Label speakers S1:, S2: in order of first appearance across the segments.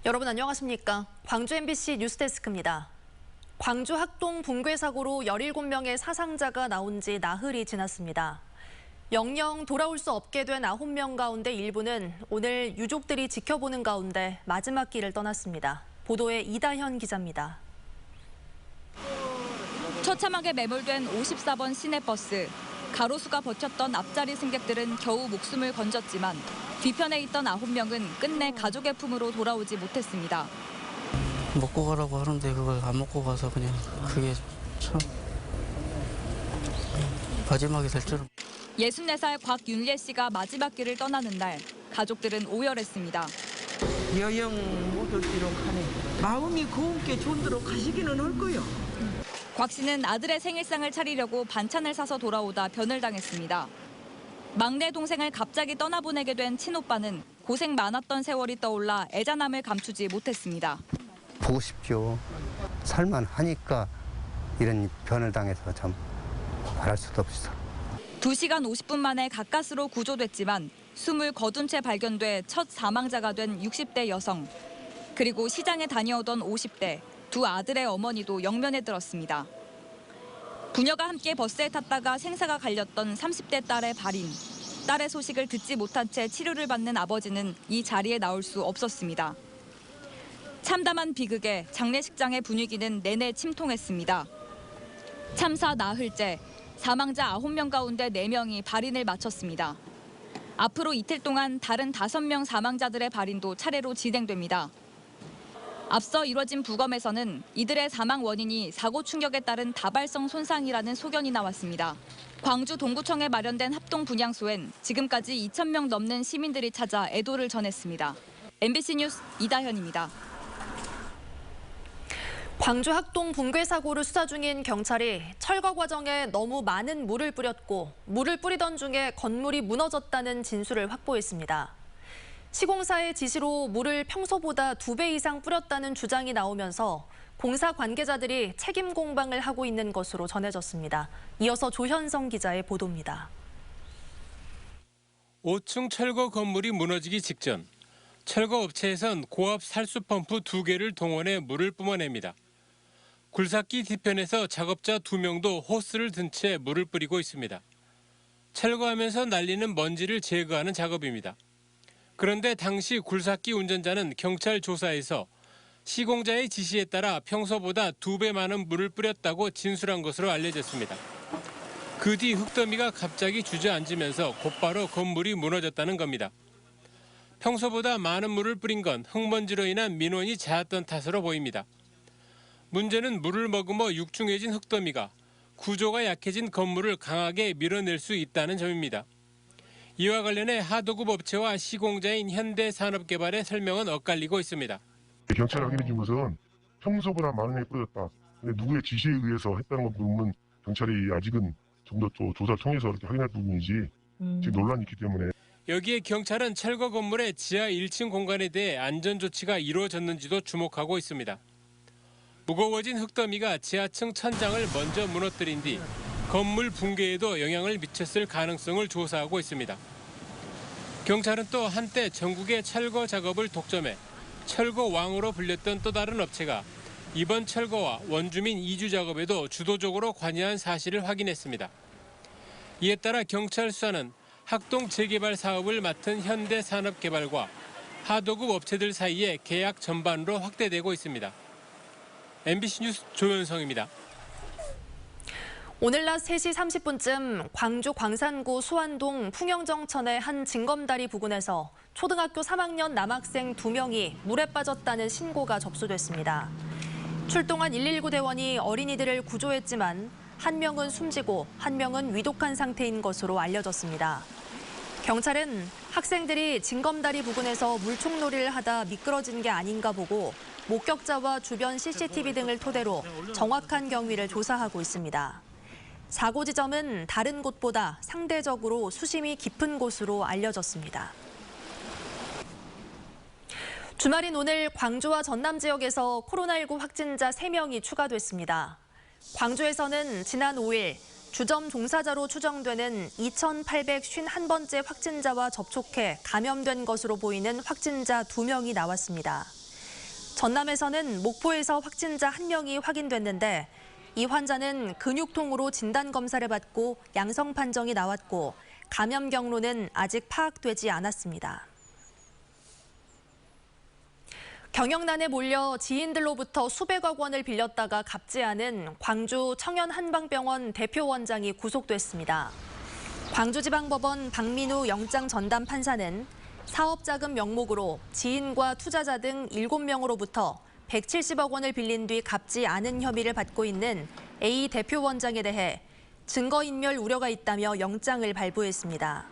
S1: 여러분 안녕하십니까? 광주 MBC 뉴스데스크입니다. 광주 학동 붕괴 사고로 17명의 사상자가 나온 지 나흘이 지났습니다. 영영 돌아올 수 없게 된 9명 가운데 일부는 오늘 유족들이 지켜보는 가운데 마지막 길을 떠났습니다. 보도에 이다현 기자입니다.
S2: 처참하게 매몰된 54번 시내버스. 가로수가 버텼던 앞자리 승객들은 겨우 목숨을 건졌지만 뒤편에 있던 9명은 끝내 가족의 품으로 돌아오지 못했습니다.
S3: 먹고 가라고 하는데 그걸 안 먹고 가서 그냥 그게 참 마지막이 될 줄은.
S2: 64살 곽윤례 씨가 마지막 길을 떠나는 날 가족들은 오열했습니다.
S4: 여영 못 올기록 하네. 마음이 고운게 존대로 가시기는 할 거요.
S2: 곽 씨는 아들의 생일상을 차리려고 반찬을 사서 돌아오다 변을 당했습니다. 막내 동생을 갑자기 떠나보내게 된 친오빠는 고생 많았던 세월이 떠올라 애잔함을 감추지 못했습니다.
S5: 보고 싶죠. 살만하니까 이런 변을 당해서 참 말할 수도 없어.
S2: 2시간 50분 만에 가까스로 구조됐지만 숨을 거둔 채 발견돼 첫 사망자가 된 60대 여성. 그리고 시장에 다녀오던 50대, 두 아들의 어머니도 영면에 들었습니다. 부녀가 함께 버스에 탔다가 생사가 갈렸던 30대 딸의 발인. 딸의 소식을 듣지 못한 채 치료를 받는 아버지는 이 자리에 나올 수 없었습니다. 참담한 비극에 장례식장의 분위기는 내내 침통했습니다. 참사 나흘째, 사망자 9명 가운데 4명이 발인을 마쳤습니다. 앞으로 이틀 동안 다른 5명 사망자들의 발인도 차례로 진행됩니다. 앞서 이뤄진 부검에서는 이들의 사망 원인이 사고 충격에 따른 다발성 손상이라는 소견이 나왔습니다. 광주 동구청에 마련된 합동 분향소엔 지금까지 2,000명 넘는 시민들이 찾아 애도를 전했습니다. MBC 뉴스 이다현입니다.
S1: 광주 학동 붕괴 사고를 수사 중인 경찰이 철거 과정에 너무 많은 물을 뿌렸고 물을 뿌리던 중에 건물이 무너졌다는 진술을 확보했습니다. 시공사의 지시로 물을 평소보다 2배 이상 뿌렸다는 주장이 나오면서 공사 관계자들이 책임 공방을 하고 있는 것으로 전해졌습니다. 이어서 조현성 기자의 보도입니다.
S6: 5층 철거 건물이 무너지기 직전 철거 업체에선 고압 살수 펌프 2개를 동원해 물을 뿜어냅니다. 굴삭기 뒤편에서 작업자 2명도 호스를 든 채 물을 뿌리고 있습니다. 철거하면서 날리는 먼지를 제거하는 작업입니다. 그런데 당시 굴삭기 운전자는 경찰 조사에서 시공자의 지시에 따라 평소보다 2배 많은 물을 뿌렸다고 진술한 것으로 알려졌습니다. 그 뒤 흙더미가 갑자기 주저앉으면서 곧바로 건물이 무너졌다는 겁니다. 평소보다 많은 물을 뿌린 건 흙먼지로 인한 민원이 잦았던 탓으로 보입니다. 문제는 물을 머금어 육중해진 흙더미가 구조가 약해진 건물을 강하게 밀어낼 수 있다는 점입니다. 이와 관련해 하도급 업체와 시공자인 현대산업개발의 설명은 엇갈리고 있습니다.
S7: 경찰이 확인해 준 것은 평소보다 많은 애 뿌렸다. 근데 누구의 지시에 의해서 했다는 부분은 경찰이 아직은 좀 더 조사를 통해서 이렇게 확인할 부분이지 지금 논란이 있기 때문에.
S6: 여기에 경찰은 철거 건물의 지하 1층 공간에 대해 안전조치가 이루어졌는지도 주목하고 있습니다. 무거워진 흙더미가 지하층 천장을 먼저 무너뜨린 뒤 건물 붕괴에도 영향을 미쳤을 가능성을 조사하고 있습니다. 경찰은 또 한때 전국의 철거 작업을 독점해 철거왕으로 불렸던 또 다른 업체가 이번 철거와 원주민 이주 작업에도 주도적으로 관여한 사실을 확인했습니다. 이에 따라 경찰 수사는 학동 재개발 사업을 맡은 현대산업개발과 하도급 업체들 사이에 계약 전반으로 확대되고 있습니다. MBC 뉴스 조현성입니다.
S1: 오늘 낮 3시 30분쯤 광주 광산구 수안동 풍영정천의 한 징검다리 부근에서 초등학교 3학년 남학생 2명이 물에 빠졌다는 신고가 접수됐습니다. 출동한 119 대원이 어린이들을 구조했지만 한 명은 숨지고 한 명은 위독한 상태인 것으로 알려졌습니다. 경찰은 학생들이 징검다리 부근에서 물총놀이를 하다 미끄러진 게 아닌가 보고 목격자와 주변 CCTV 등을 토대로 정확한 경위를 조사하고 있습니다. 사고 지점은 다른 곳보다 상대적으로 수심이 깊은 곳으로 알려졌습니다. 주말인 오늘 광주와 전남 지역에서 코로나19 확진자 3명이 추가됐습니다. 광주에서는 지난 5일 주점 종사자로 추정되는 2,851번째 확진자와 접촉해 감염된 것으로 보이는 확진자 2명이 나왔습니다. 전남에서는 목포에서 확진자 1명이 확인됐는데 이 환자는 근육통으로 진단검사를 받고 양성 판정이 나왔고 감염 경로는 아직 파악되지 않았습니다. 경영난에 몰려 지인들로부터 수백억 원을 빌렸다가 갚지 않은 광주 청년한방병원 대표 원장이 구속됐습니다. 광주지방법원 박민우 영장 전담 판사는 사업자금 명목으로 지인과 투자자 등 7명으로부터 170억 원을 빌린 뒤 갚지 않은 혐의를 받고 있는 A 대표 원장에 대해 증거인멸 우려가 있다며 영장을 발부했습니다.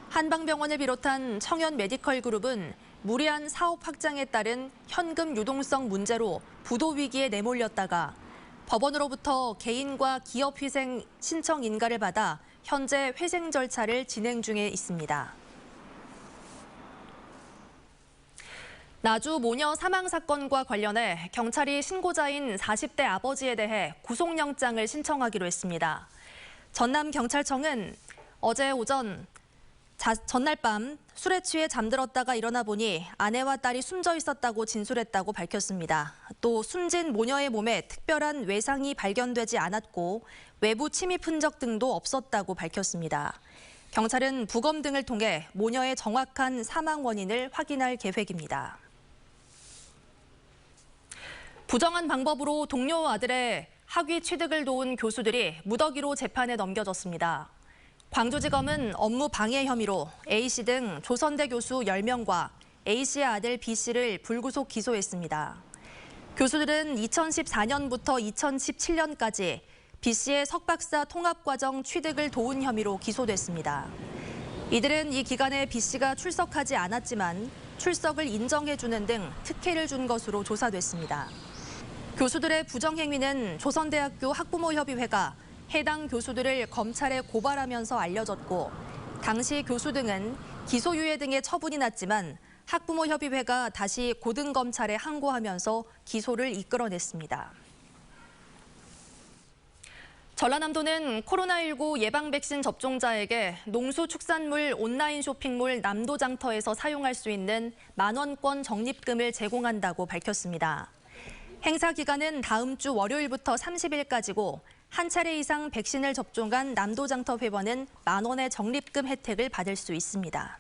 S1: 한방병원을 비롯한 청년 메디컬 그룹은 무리한 사업 확장에 따른 현금 유동성 문제로 부도 위기에 내몰렸다가 법원으로부터 개인과 기업 희생 신청 인가를 받아 현재 회생 절차를 진행 중에 있습니다. 나주 모녀 사망 사건과 관련해 경찰이 신고자인 40대 아버지에 대해 구속영장을 신청하기로 했습니다. 전남경찰청은 어제 오전 전날 밤 술에 취해 잠들었다가 일어나 보니 아내와 딸이 숨져 있었다고 진술했다고 밝혔습니다. 또 숨진 모녀의 몸에 특별한 외상이 발견되지 않았고 외부 침입 흔적 등도 없었다고 밝혔습니다. 경찰은 부검 등을 통해 모녀의 정확한 사망 원인을 확인할 계획입니다. 부정한 방법으로 동료 아들의 학위 취득을 도운 교수들이 무더기로 재판에 넘겨졌습니다. 광주지검은 업무 방해 혐의로 A씨 등 조선대 교수 10명과 A씨의 아들 B씨를 불구속 기소했습니다. 교수들은 2014년부터 2017년까지 B씨의 석박사 통합과정 취득을 도운 혐의로 기소됐습니다. 이들은 이 기간에 B씨가 출석하지 않았지만 출석을 인정해주는 등 특혜를 준 것으로 조사됐습니다. 교수들의 부정행위는 조선대학교 학부모협의회가 해당 교수들을 검찰에 고발하면서 알려졌고 당시 교수 등은 기소유예 등의 처분이 났지만 학부모협의회가 다시 고등검찰에 항고하면서 기소를 이끌어냈습니다. 전라남도는 코로나19 예방 백신 접종자에게 농수축산물 온라인 쇼핑몰 남도장터에서 사용할 수 있는 만원권 적립금을 제공한다고 밝혔습니다. 행사 기간은 다음 주 월요일부터 30일까지고 한 차례 이상 백신을 접종한 남도장터 회원은 만원의 적립금 혜택을 받을 수 있습니다.